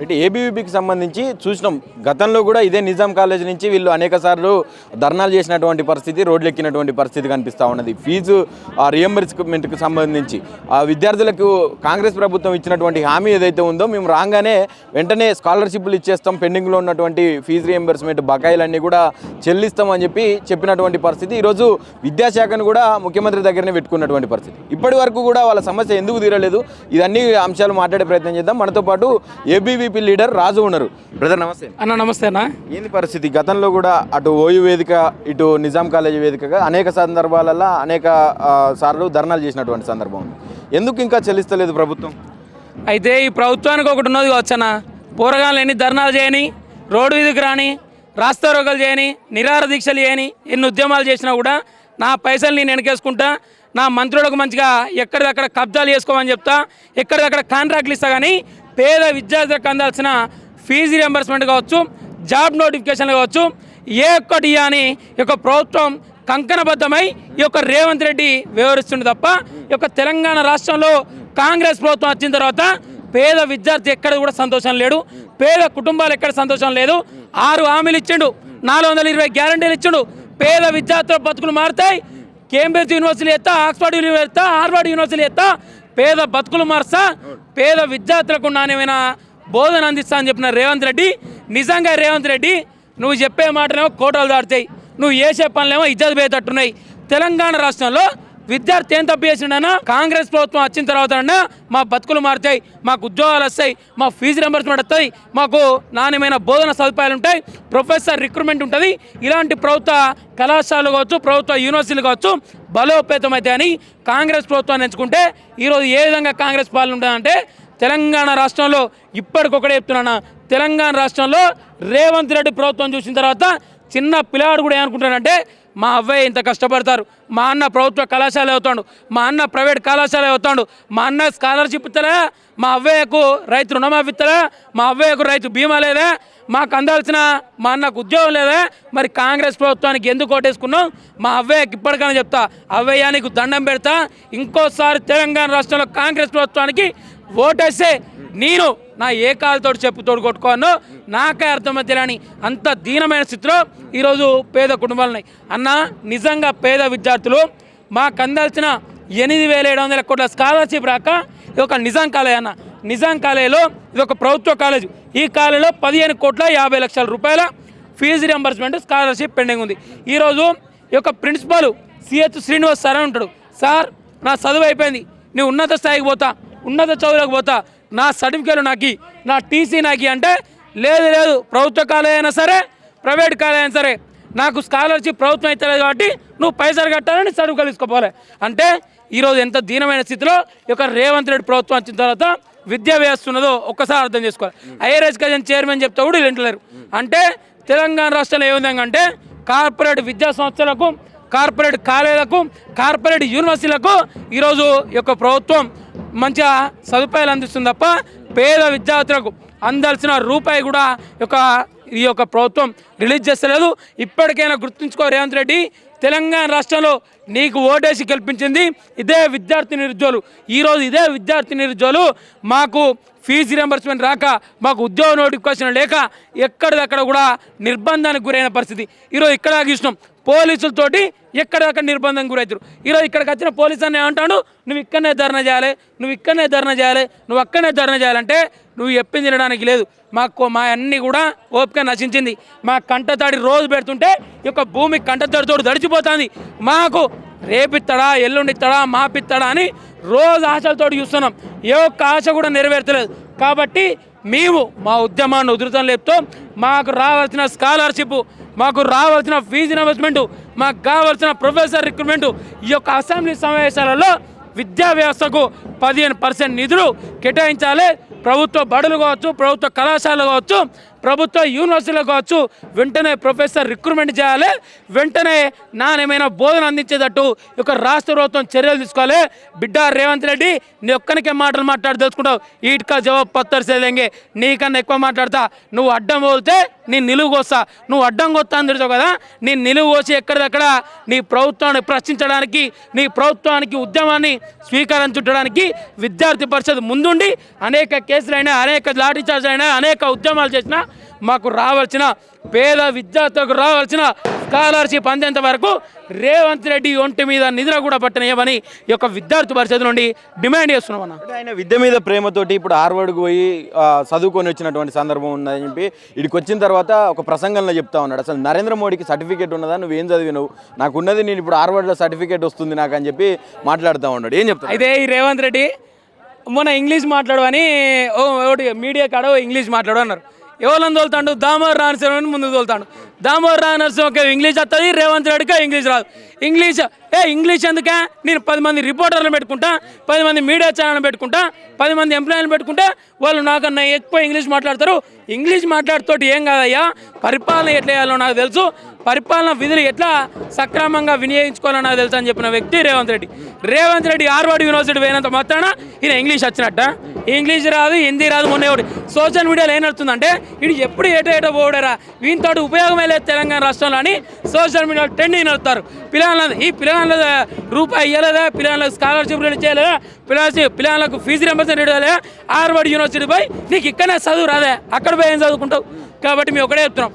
ఇటు ఏబీవీపీకి సంబంధించి చూసినాం, గతంలో కూడా ఇదే నిజాం కాలేజ్ నుంచి వీళ్ళు అనేక సార్లు ధర్నాలు చేసినటువంటి పరిస్థితి, రోడ్లు ఎక్కినటువంటి పరిస్థితి కనిపిస్తూ ఉన్నది. ఫీజు రియంబర్స్మెంట్కి సంబంధించి విద్యార్థులకు కాంగ్రెస్ ప్రభుత్వం ఇచ్చినటువంటి హామీ ఏదైతే ఉందో, మేము రాగానే వెంటనే స్కాలర్షిప్లు ఇచ్చేస్తాం, పెండింగ్లో ఉన్నటువంటి ఫీజు రియంబర్స్మెంట్ బకాయిలన్నీ కూడా చెల్లిస్తామని చెప్పినటువంటి పరిస్థితి. ఈరోజు విద్యాశాఖను కూడా ముఖ్యమంత్రి దగ్గరనే పెట్టుకున్నటువంటి పరిస్థితి. ఇప్పటి వరకు కూడా వాళ్ళ సమస్య ఎందుకు తీరలేదు, ఇదన్నీ అంశాలు మాట్లాడే ప్రయత్నం చేద్దాం. మనతో పాటు ఏబీవీపీ లీడర్ రాజు ఉన్నారు. బ్రదర్ నమస్తే అన్న. నమస్తే అన్న. ఏంది పరిస్థితి? గతంలో కూడా అటు ఓయూ వేదిక, ఇటు నిజాం కాలేజీ వేదికగా అనేక సందర్భాలలో అనేక సార్లు ధర్నాలు చేసినటువంటి సందర్భం ఉంది. ఎందుకు ఇంకా చెల్లిస్తలేదు ప్రభుత్వం? అయితే ఈ ప్రభుత్వానికి ఒకటి ఉన్నది కావచ్చన్న, పోరగాళ్ళు ఎన్ని ధర్నాలు చేయని, రోడ్డు వీధికి రాని, రాస్తారోకలు చేయని, నిరాహార దీక్షలు చేయని, ఎన్ని ఉద్యమాలు చేసినా కూడా నా పైసలు నేను వెనకేసుకుంటా, నా మంత్రులకు మంచిగా ఎక్కడిదక్కడ కబ్జాలు చేసుకోమని చెప్తా, ఎక్కడిదక్కడ కాంట్రాక్ట్లు ఇస్తా. కానీ పేద విద్యార్థులకు అందాల్సిన ఫీజు రియంబర్స్మెంట్ కావచ్చు, జాబ్ నోటిఫికేషన్లు కావచ్చు, ఏ ఒక్కటి అని ఈ యొక్క ప్రభుత్వం కంకణబద్ధమై ఈ యొక్క రేవంత్ రెడ్డి వివరిస్తుంది తప్ప, ఈ యొక్క తెలంగాణ రాష్ట్రంలో కాంగ్రెస్ ప్రభుత్వం వచ్చిన తర్వాత పేద విద్యార్థి ఎక్కడ కూడా సంతోషం లేడు, పేద కుటుంబాలు ఎక్కడ సంతోషం లేదు. 6 హామీలు ఇచ్చిండు, 420 గ్యారంటీలు ఇచ్చిండు. పేద విద్యార్థుల బతుకులు మారుతాయి. కేంబ్రిడ్జ్ యూనివర్సిటీ ఎత్తా, ఆక్స్ఫర్డ్ యూనివర్సిటీ ఎత్తా, హార్వర్డ్ యూనివర్సిటీ ఎత్తా, పేద బతుకులు మారుస్తా, పేద విద్యార్థులకు నాణ్యమైన బోధన అందిస్తా అని చెప్పిన రేవంత్ రెడ్డి, నిజంగా రేవంత్ రెడ్డి నువ్వు చెప్పే మాటలేమో కోటలు దాటుతాయి, నువ్వు చేసే పనులేమో ఇజ్జత్ పోయేటట్టున్నాయి. తెలంగాణ రాష్ట్రంలో విద్యార్థి ఏం తప్పు చేసిండన్నా, కాంగ్రెస్ ప్రభుత్వం వచ్చిన తర్వాత అన్నా మా బతుకులు మారుతాయి, మాకు ఉద్యోగాలు వస్తాయి, మా ఫీజు రింబర్స్మెంట్ వస్తాయి, మాకు నాణ్యమైన బోధన సదుపాయాలు ఉంటాయి, ప్రొఫెసర్ రిక్రూట్మెంట్ ఉంటుంది. ఇలాంటి ప్రభుత్వ కళాశాలలు కావచ్చు, ప్రభుత్వ యూనివర్సిటీలు కావచ్చు బలోపేతం అయితే అని కాంగ్రెస్ ప్రభుత్వాన్ని ఎంచుకుంటే ఈరోజు ఏ విధంగా కాంగ్రెస్ పాలన ఉంటుందంటే, తెలంగాణ రాష్ట్రంలో ఇప్పటికొకటే చెప్తున్నా, తెలంగాణ రాష్ట్రంలో రేవంత్ రెడ్డి ప్రభుత్వం చూసిన తర్వాత చిన్న పిల్లాడు కూడా ఏమనుకుంటాడంటే, మా అవ్వయ్య ఇంత కష్టపడతారు, మా అన్న ప్రభుత్వ కళాశాల అవుతాడు, మా అన్న ప్రైవేట్ కళాశాల అవుతాడు, మా అన్న స్కాలర్షిప్ ఇస్తలే, మా అవ్వయ్యకు రైతు రుణమాఫీ ఇస్తలే, మా అవ్వయ్యకు రైతు బీమా లేదా, మాకు అందాల్సిన మా అన్నకు ఉద్యోగం లేదా, మరి కాంగ్రెస్ ప్రభుత్వానికి ఎందుకు ఓటేసుకున్నాం? మా అవ్వయ్యకి ఇప్పటికైనా చెప్తా, అవ్వయ్య నీకు దండం పెడతా, ఇంకోసారి తెలంగాణ రాష్ట్రంలో కాంగ్రెస్ ప్రభుత్వానికి ఓటేస్తే నేను నా ఏ కాలుతో చెప్పుతోడు కొట్టుకోను నాకే అర్థమవుతాయని అంత దీనమైన స్థితిలో ఈరోజు పేద కుటుంబాలు ఉన్నాయి. అన్న నిజంగా పేద విద్యార్థులు మాకు అందాల్సిన 8,700 కోట్ల స్కాలర్షిప్ రాక ఇది ఒక నిజాం కాలేజ్ అన్న. నిజాం కాలేజీలో ఇది ఒక ప్రభుత్వ కాలేజ్. ఈ కాలేజీలో 15,50,00,000 రూపాయల ఫీజు రియంబర్స్మెంట్ స్కాలర్షిప్ పెండింగ్ ఉంది. ఈరోజు ఈ యొక్క ప్రిన్సిపాల్ సిహెచ్ శ్రీనివాస్ సార్ అని ఉంటాడు. సార్ నా చదువు అయిపోయింది, నేను ఉన్నత స్థాయికి పోతా, ఉన్నత చదువులకు పోతా, నా సర్టిఫికేట్లు నాకు, నా టీసీ నాకు అంటే, లేదు ప్రభుత్వ కాలేజ్ అయినా సరే ప్రైవేట్ కాలేజ్ అయినా సరే నాకు స్కాలర్షిప్ ప్రభుత్వం అయితే లేదు కాబట్టి నువ్వు పైసలు కట్టాలని సర్టిఫికేట్ తీసుకోవాలి అంటే, ఈరోజు ఎంత దీనమైన స్థితిలో ఈ యొక్క రేవంత్ రెడ్డి ప్రభుత్వం వచ్చిన తర్వాత విద్యా వ్యవస్థ ఉన్నదో ఒక్కసారి అర్థం చేసుకోవాలి. హైయర్ ఎడ్యుకేషన్ చైర్మన్ చెప్తే కూడా వీళ్ళు వింటలేరు. అంటే తెలంగాణ రాష్ట్రంలో ఏ విధంగా అంటే, కార్పొరేట్ విద్యా సంస్థలకు, కార్పొరేట్ కాలేజీలకు, కార్పొరేట్ యూనివర్సిటీలకు ఈరోజు ఈ యొక్క ప్రభుత్వం మంచిగా సదుపాయాలు అందిస్తుంది తప్ప పేద విద్యార్థులకు అందాల్సిన రూపాయి కూడా ఈ యొక్క ప్రభుత్వం రిలీజ్ చేస్తలేదు. ఇప్పటికైనా గుర్తుంచుకో రేవంత్ రెడ్డి, తెలంగాణ రాష్ట్రంలో నీకు ఓటేసి గెలిపించింది ఇదే విద్యార్థి నిరుద్యోగులు. ఈరోజు ఇదే విద్యార్థి నిరుద్యోగులు మాకు ఫీజు రియంబర్స్మెంట్ రాక, మాకు ఉద్యోగ నోటిఫికేషన్ లేక ఎక్కడిదక్కడ కూడా నిర్బంధానికి గురైన పరిస్థితి. ఈరోజు ఇక్కడ చూసినాం, పోలీసులతోటి ఎక్కడిదక్కడ నిర్బంధం గురవుతారు. ఈరోజు ఇక్కడికి వచ్చిన పోలీసు అని ఏమంటాడు, నువ్వు ఇక్కడనే ధర్నా చేయాలి, నువ్వు ఇక్కడనే ధర్నా చేయాలి, నువ్వు అక్కడనే ధర్నా చేయాలంటే నువ్వు చెప్పింది తినడానికి లేదు. మా అన్నీ కూడా ఓపిక నశించింది. మా కంటతాడి రోజు పెడుతుంటే ఈ యొక్క భూమి కంటతాడితో దడిచిపోతుంది. మాకు రేపిస్తాడా, ఎల్లుండిస్తాడా, మాపిస్తాడా అని రోజు ఆశలతో చూస్తున్నాం. ఏ ఒక్క ఆశ కూడా నెరవేర్చలేదు. కాబట్టి మేము మా ఉద్యమాన్ని ఉధృతం లేపుతూ మాకు రావాల్సిన స్కాలర్షిప్, మాకు రావాల్సిన ఫీజు రియంబర్స్మెంట్, మాకు కావాల్సిన ప్రొఫెసర్ రిక్రూట్మెంట్ ఈ యొక్క అసెంబ్లీ సమావేశాలలో విద్యా వ్యవస్థకు 15% నిధులు కేటాయించాలి. ప్రభుత్వ బడులు కావచ్చు, ప్రభుత్వ కళాశాలలు కావచ్చు, ప్రభుత్వ యూనివర్సిటీలు కావచ్చు వెంటనే ప్రొఫెసర్ రిక్రూట్మెంట్ చేయాలి. వెంటనే నాణ్యమైన బోధన అందించేటట్టు ఒక రాష్ట్ర ప్రభుత్వం చర్యలు తీసుకోవాలి. బిడ్డ రేవంత్ రెడ్డి, నీ ఒక్కనికే మాటలు మాట్లాడి తెలుసుకుంటావు, ఈట్కా జవాబు పత్తర్ సేదేంగే, నీకన్నా ఎక్కువ మాట్లాడతా. నువ్వు అడ్డం పోతే నేను నిలువు కోస్తా, నువ్వు అడ్డం కొత్తా అని తెలుసు కదా, నేను నిలువు కోసి ఎక్కడిదక్కడ నీ ప్రభుత్వాన్ని ప్రశ్నించడానికి, నీ ప్రభుత్వానికి ఉద్యమాన్ని స్వీకారం చుట్టడానికి విద్యార్థి పరిషత్ ముందుండి అనేక కేసులైనా, అనేక లాఠీ చార్జ్ అయినా, అనేక ఉద్యమాలు చేసినా మాకు రావాల్సిన పేద విద్యార్థులకు రావాల్సిన స్కాలర్షిప్ అందేంత వరకు రేవంత్ రెడ్డి ఒంటి మీద నిద్ర కూడా పట్టనేయమని ఈ యొక్క విద్యార్థి పరిషత్ నుండి డిమాండ్ చేస్తున్నాం అన్న. ఆయన విద్య మీద ప్రేమతోటి ఇప్పుడు హార్వర్డ్కి పోయి చదువుకొని వచ్చినటువంటి సందర్భం ఉందని చెప్పి ఇక్కడికి వచ్చిన తర్వాత ఒక ప్రసంగంలో చెప్తా ఉన్నాడు. అసలు నరేంద్ర మోడీకి సర్టిఫికేట్ ఉన్నదా, నువ్వేం చదివినవు, నాకున్నది నేను ఇప్పుడు హార్వర్డ్లో సర్టిఫికేట్ వస్తుంది నాకు అని చెప్పి మాట్లాడుతూ ఉన్నాడు. ఏం చెప్తాను? అయితే ఈ రేవంత్ రెడ్డి మొన్న ఇంగ్లీష్ మాట్లాడవని ఒకటి మీడియా కాడ ఇంగ్లీష్ మాట్లాడు అన్నారు. ఎవరిని తోలుతాడు? దామోదర్ రాజనరసింహని ముందుకు తోలుతాడు. దామోదర్ రాజనరసింహకి ఇంగ్లీష్ వస్తుంది, రేవంత్ రెడ్డికి ఇంగ్లీష్ రాదు. ఇంగ్లీష్ ఎందుకే? నేను 10 మంది రిపోర్టర్లను పెట్టుకుంటా, 10 మంది మీడియా ఛానల్ పెట్టుకుంటా, 10 మంది ఎంప్లాయీలను పెట్టుకుంటా, వాళ్ళు నాకన్నా ఎక్కువ ఇంగ్లీష్ మాట్లాడతారు. ఇంగ్లీష్ మాట్లాడుతోటి ఏం కాదయ్యా, పరిపాలన ఎట్లా చేయాలో నాకు తెలుసు, పరిపాలన విధులు ఎట్లా సక్రమంగా వినియోగించుకోవాలో నాకు తెలుసు అని చెప్పిన వ్యక్తి రేవంత్ రెడ్డి. రేవంత్ రెడ్డి హార్వర్డ్ యూనివర్సిటీ పోయినంత మాత్రాన ఈయన ఇంగ్లీష్ వచ్చినట్ట? ఇంగ్లీష్ రాదు, హిందీ రాదు. మొన్న ఒకటి సోషల్ మీడియాలో ఏం నడుతుందంటే ఇది ఎప్పుడు ఏటో పోవడరా, వీనితో ఉపయోగమే లేదు తెలంగాణ రాష్ట్రంలో అని సోషల్ మీడియాలో ట్రెండింగ్ నడుపుతారు. పిల్లల రూపాయి ఇవ్వలేదా, పిల్లలకు స్కాలర్షిప్ రిలీజ్ చేయలేదా, పిల్లలకు ఫీజు రింబర్స్మెంట్ ఇవ్వలేదా, హార్వర్డ్ యూనివర్సిటీ పోయి నీకు ఇక్కడనే చదువు రాదే, అక్కడ పోయి ఏం చదువుకుంటావు? కాబట్టి మేము ఒకటే చెప్తున్నాం,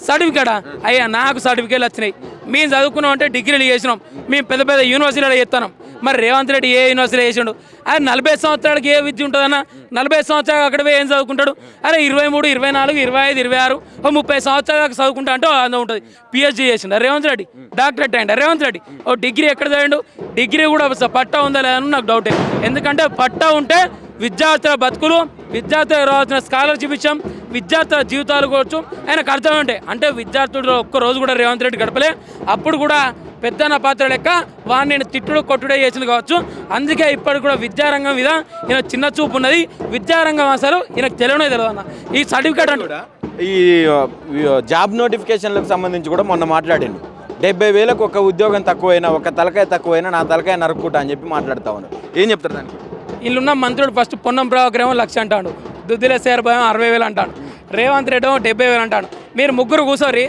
సర్టిఫికేటా? అయ్యా నాకు సర్టిఫికేట్లు వచ్చినాయి, మేము చదువుకున్నాం అంటే డిగ్రీలు చేసినాం, మేము పెద్ద పెద్ద యూనివర్సిటీలో చేస్తున్నాం. మరి రేవంత్ రెడ్డి ఏ యూనివర్సిటీలో చేసిండు? అరే 40 సంవత్సరాలకి ఏ విద్య ఉంటుందన్న? 40 సంవత్సరాలు అక్కడ పోయి ఏం చదువుకుంటాడు? అరే 23, 24, 25, 26, 30 సంవత్సరాలకు చదువుకుంటా అంటే అందులో ఉంటుంది. పిహెచ్డీ చేసిండు రేవంత్ రెడ్డి, డాక్టరేట్ అయ్యండి రేవంత్ రెడ్డి. ఓ డిగ్రీ ఎక్కడ చదివాడు? డిగ్రీ కూడా పట్టా ఉందా లేదా అని నాకు డౌటే. ఎందుకంటే పట్టా ఉంటే విద్యార్థుల బతుకులు, విద్యార్థులకు రావాల్సిన స్కాలర్షిప్ ఇచ్చాం, విద్యార్థుల జీవితాలు కూర్చు ఆయనకు అర్థం ఉంటాయి. అంటే విద్యార్థులు ఒక్కరోజు కూడా రేవంత్ రెడ్డి గడపలే. అప్పుడు కూడా పెద్దన్న పాత్ర లెక్క వాడిని తిట్టుడు కొట్టుడే చేసింది కావచ్చు. అందుకే ఇప్పటికి కూడా విద్యారంగం మీద ఈయన చిన్న చూపు ఉన్నది. విద్యారంగం అసలు ఈయనకు తెలియనే తెలియదు అన్న. ఈ సర్టిఫికేట్ అంటే ఈ జాబ్ నోటిఫికేషన్లకు సంబంధించి కూడా మొన్న మాట్లాడిండు. 70,000 ఒక ఉద్యోగం తక్కువైనా, ఒక తలకాయ తక్కువైనా నా తలకాయ నరుక్కుంటా అని చెప్పి మాట్లాడుతా ఉన్నారు. ఏం చెప్తారు దానికి? వీళ్ళున్న మంత్రుడు ఫస్ట్ పొన్నం ప్రభాకర్ 1,00,000 అంటాడు, దుద్దిల సేరభాయం 60,000 అంటాడు, రేవంత్ రెడ్డి 70,000 అంటాడు. మీరు ముగ్గురు కూర్చొని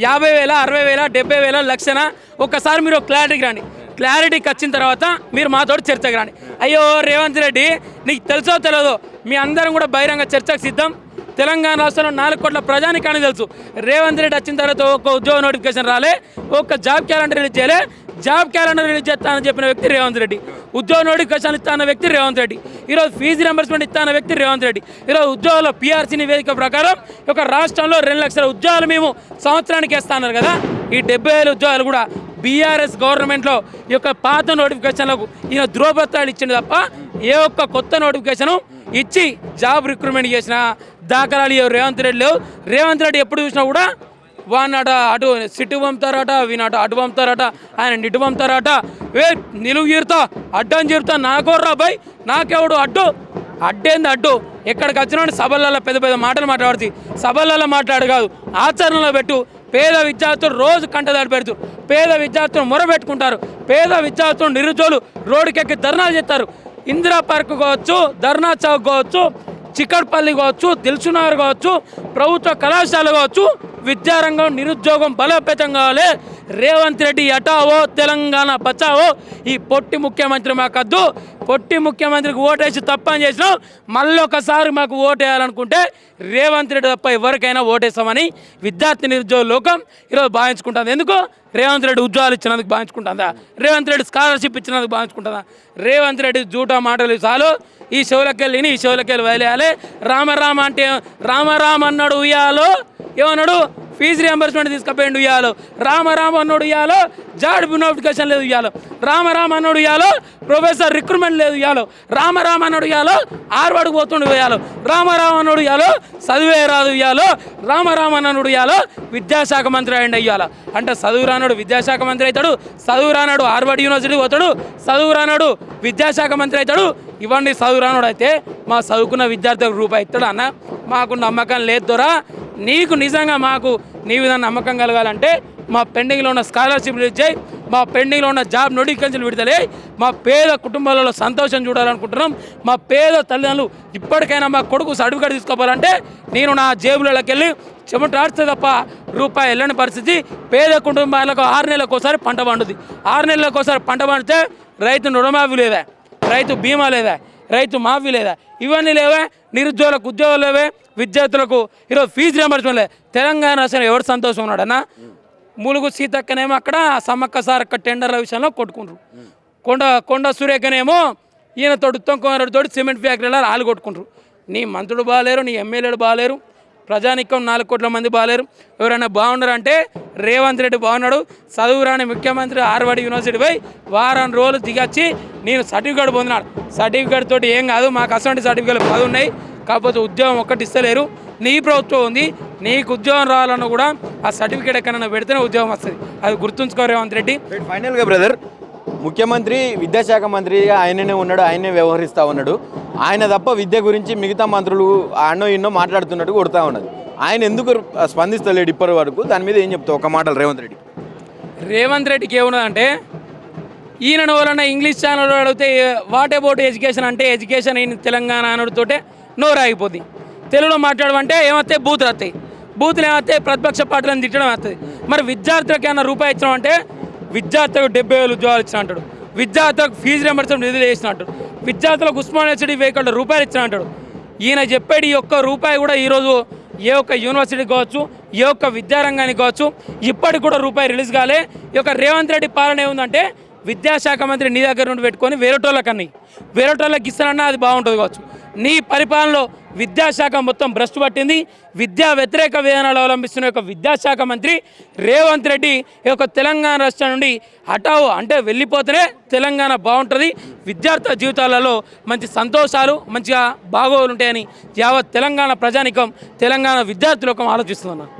50,000, 60,000, 70,000, లక్షన ఒక్కసారి మీరు క్లారిటీకి రండి. క్లారిటీకి వచ్చిన తర్వాత మీరు మాతోటి చర్చకు రండి. అయ్యో రేవంత్ రెడ్డి నీకు తెలుసో తెలియదో, మీ అందరం కూడా బహిరంగ చర్చకు సిద్ధం. తెలంగాణ రాష్ట్రంలో 4 కోట్ల ప్రజానికానికి తెలుసు. రేవంత్ రెడ్డి వచ్చిన తర్వాత ఒక్క ఉద్యోగ నోటిఫికేషన్ రాలే, ఒక్క జాబ్ క్యాలెండర్ రిలీజ్ చేయలే. జాబ్ క్యాలెండర్ రిలీజ్ చేస్తానని చెప్పిన వ్యక్తి రేవంత్ రెడ్డి. ఉద్యోగ నోటిఫికేషన్ ఇస్తాన వ్యక్తి రేవంత్ రెడ్డి. ఈరోజు ఫీజు రింబర్స్మెంట్ ఇస్తాన వ్యక్తి రేవంత్ రెడ్డి. ఈరోజు ఉద్యోగాల్లో పీఆర్సీ నివేదిక ప్రకారం ఒక రాష్ట్రంలో 2 లక్షల ఉద్యోగాలు మేము సంవత్సరానికి ఇస్తాన్నారు కదా. ఈ 70,000 ఉద్యోగాలు కూడా బీఆర్ఎస్ గవర్నమెంట్లో ఈ యొక్క పాత నోటిఫికేషన్లకు ఈయన ధ్రువపత్రాలు ఇచ్చింది తప్ప ఏ ఒక్క కొత్త నోటిఫికేషను ఇచ్చి జాబ్ రిక్రూట్మెంట్ చేసిన దాఖలాలు రేవంత్ రెడ్డి లేవు. రేవంత్ రెడ్డి ఎప్పుడు చూసినా కూడా వాడినట అటు సిట్టు పంపుతారట, వీనట అటు పంపుతారట, ఆయన ఇటు పంపుతారట. నిలువు చీరుతా అడ్డని చీరుతా, నాకోర్రా బాయ్, నాకెవడు అడ్డేంది అడ్డు. ఎక్కడికి వచ్చిన సభలలో పెద్ద పెద్ద మాటలు మాట్లాడుతుంది. సభలలో మాట్లాడు కాదు, ఆచరణలో పెట్టు. పేద విద్యార్థులు రోజు కంటదాడి పెడుతూ పేద విద్యార్థులు మొరబెట్టుకుంటారు. పేద విద్యార్థులు నిరుద్యోగులు రోడ్డుకెక్కి ధర్నాలు చేస్తారు. ఇందిరా పార్క్ కావచ్చు, ధర్నా చౌక్ కావచ్చు, చిక్కడపల్లి కావచ్చు, దిల్సునగర్ కావచ్చు, ప్రభుత్వ కళాశాల కావచ్చు, విద్యారంగం నిరుద్యోగం బలోపేతం కావాలి. రేవంత్ రెడ్డి అటావో, తెలంగాణ బచావో. ఈ పొట్టి ముఖ్యమంత్రి మాకద్దు. పొట్టి ముఖ్యమంత్రికి ఓటేసి తప్పని చేసినాం. మళ్ళీ ఒకసారి మాకు ఓటు వేయాలనుకుంటే రేవంత్ రెడ్డి తప్ప ఎవరికైనా ఓటేస్తామని విద్యార్థి నిరుద్యోగ లోకం ఈరోజు భావించుకుంటుంది. ఎందుకు? రేవంత్ రెడ్డి ఉద్యోగాలు ఇచ్చినందుకు భావించుకుంటుందా? రేవంత్ రెడ్డి స్కాలర్షిప్ ఇచ్చినందుకు భావించుకుంటుందా? రేవంత్ రెడ్డి జూటా మాటలు చాలు. ఈ చెవులకెళ్ళి ఈ చెవులకెళ్ళి వదిలేయాలి. రామరామ అంటే రామరామ అన్నాడు ఉయ్యాలో, ఏమన్నాడు? ఫీజు రియంబర్స్మెంట్ తీసుకుపోయిండు ఉయ్యాలో. రామరామ అన్నాడు ఉయ్యాలో, జాబ్ నోటిఫికేషన్ లేదు ఉయ్యాలో. రామరామ అన్నాడు ఉయ్యాలో, ప్రొఫెసర్ రిక్రూట్మెంట్ లేదు ఉయ్యాలో. రామరామ అన్నాడు ఉయ్యాలో, హార్వర్డ్కి పోతుండు ఉయ్యాలో. రామరామ అన్నాడు ఉయ్యాలో, చదివే రాదు ఉయ్యాలో. రామరామ అన్నాడు ఉయ్యాలో, విద్యాశాఖ మంత్రి అయ్యండి అయ్యాలో. అంటే చదువు రానాడు విద్యాశాఖ మంత్రి అవుతాడు, చదువు రానాడు హార్వర్డ్ యూనివర్సిటీ పోతాడు, చదువు రానాడు విద్యాశాఖ మంత్రి అవుతాడు. ఇవన్నీ చదువు రానాడు అయితే మా చదువుకున్న విద్యార్థులకు రూపాయి ఇస్తాడు అన్న. మాకు నమ్మకం లేదు దొరా. నీకు నిజంగా మాకు నీ విధంగా నమ్మకం కలగాలంటే మా పెండింగ్లో ఉన్న స్కాలర్షిప్ రిలీజ్ చేయి, మా పెండింగ్లో ఉన్న జాబ్ నోటిఫికేషన్ విడుదలే. మా పేద కుటుంబాలలో సంతోషం చూడాలనుకుంటున్నాం. మా పేద తల్లిదండ్రులు ఇప్పటికైనా మా కొడుకు సర్టిఫికేట్ తీసుకోవాలంటే నేను నా జేబులకి వెళ్ళి చెమటాడితే తప్ప రూపాయి వెళ్ళని పరిస్థితి. పేద కుటుంబాలకు 6 నెలలకు ఒకసారి పంట పండుద్ది. 6 నెలలకు ఒకసారి పంట పండితే రైతు రుణమాఫీ లేదా, రైతు బీమా లేదా, రైతు మాఫీ లేదా, ఇవన్నీ లేవే. నిరుద్యోగులకు ఉద్యోగాలు లేవే, విద్యార్థులకు ఈరోజు ఫీజు రియంబర్స్మెంట్ లేదు. తెలంగాణ అసలు ఎవరు సంతోషం ఉన్నాడన్నా? ములుగు సీతక్కనేమో అక్కడ సమ్మక్క సారక్క టెండర్ల విషయంలో కొట్టుకుంటారు. కొండ సురేఖనేమో ఈయన ఉత్తమ్ కుమార్ రెడ్డి తోటి సిమెంట్ ఫ్యాక్టరీలో రాళ్ళు కొట్టుకుంటారు. నీ మంత్రులు బాగాలేరు, నీ ఎమ్మెల్యేలు బాగాలేరు, ప్రజానికం 4 కోట్ల మంది బాగాలేరు. ఎవరైనా బాగున్నారంటే రేవంత్ రెడ్డి బాగున్నాడు. చదువురాని ముఖ్యమంత్రి హార్వర్డ్ యూనివర్సిటీ పోయి వారం రోజులు దిగొచ్చి నేను సర్టిఫికేట్ పొందినాడు. సర్టిఫికేట్ తోటి ఏం కాదు, మాకు అసలు సర్టిఫికేట్లు 10 ఉన్నాయి, కాకపోతే ఉద్యోగం ఒక్కటి ఇస్తలేరు. నీ ప్రభుత్వం ఉంది, నీకు ఉద్యోగం రావాలన్నా కూడా ఆ సర్టిఫికేట్ ఎక్కడైనా పెడితేనే ఉద్యోగం వస్తుంది. అది గుర్తుంచుకో రేవంత్ రెడ్డి. ఫైనల్గా బ్రదర్, ముఖ్యమంత్రి విద్యాశాఖ మంత్రిగా ఆయననే ఉన్నాడు, ఆయనే వ్యవహరిస్తూ ఉన్నాడు. ఆయన తప్ప విద్య గురించి మిగతా మంత్రులు అన్నో ఎన్నో మాట్లాడుతున్నట్టు కొడుతూ ఉన్నది. ఆయన ఎందుకు స్పందిస్తలేడు ఇప్పటి వరకు? దాని మీద ఏం చెప్తావు ఒక మాటలు రేవంత్ రెడ్డి? రేవంత్ రెడ్డికి ఏమున్నదంటే, ఈయన వలన ఇంగ్లీష్ ఛానల్ అడిగితే వాట్ అబౌట్ ఎడ్యుకేషన్ అంటే ఎడ్యుకేషన్ ఇన్ తెలంగాణ అనుడితోటే నోరు ఆగిపోద్ది. తెలుగులో మాట్లాడమంటే ఏమవుతాయి? బూతులు వస్తాయి. బూతులు ఏమవుతాయి? ప్రతిపక్ష పార్టీలను తిట్టడం వస్తుంది. మరి విద్యార్థులకు ఏమన్నా రూపాయి ఇచ్చినామంటే విద్యార్థులకు 70,000 ఉద్యోగాలు ఇచ్చిన అంటాడు, విద్యార్థులకు ఫీజు రియంబర్స్మెంట్ నిధులు చేసిన అంటాడు, విద్యార్థులకు ఉస్మానియా యూనివర్సిటీ 1000 కోట్ల రూపాయలు ఇచ్చిన అంటాడు. ఈయన చెప్పేది ఒక్క రూపాయి కూడా ఈరోజు ఏ ఒక్క యూనివర్సిటీకి కావచ్చు, ఏ ఒక్క విద్యారంగానికి కావచ్చు ఇప్పటికి కూడా రూపాయి రిలీజ్ కాలే. ఈ యొక్క రేవంత్ రెడ్డి పాలన ఏముందంటే, విద్యాశాఖ మంత్రి నీ దగ్గర నుండి పెట్టుకొని వేరేటోళ్ళకి ఇస్తానన్నా అది బాగుంటుంది కావచ్చు. నీ పరిపాలనలో విద్యాశాఖ మొత్తం భ్రష్టు పట్టింది. విద్యా వ్యతిరేక విధానాలు అవలంబిస్తున్న యొక్క విద్యాశాఖ మంత్రి రేవంత్ రెడ్డి ఈ యొక్క తెలంగాణ రాష్ట్రం నుండి హఠావు అంటే వెళ్ళిపోతేనే తెలంగాణ బాగుంటుంది, విద్యార్థుల జీవితాలలో మంచి సంతోషాలు మంచిగా బాగోగులు ఉంటాయని యావత్ తెలంగాణ ప్రజానికం, తెలంగాణ విద్యార్థులకు ఆలోచిస్తున్నారు.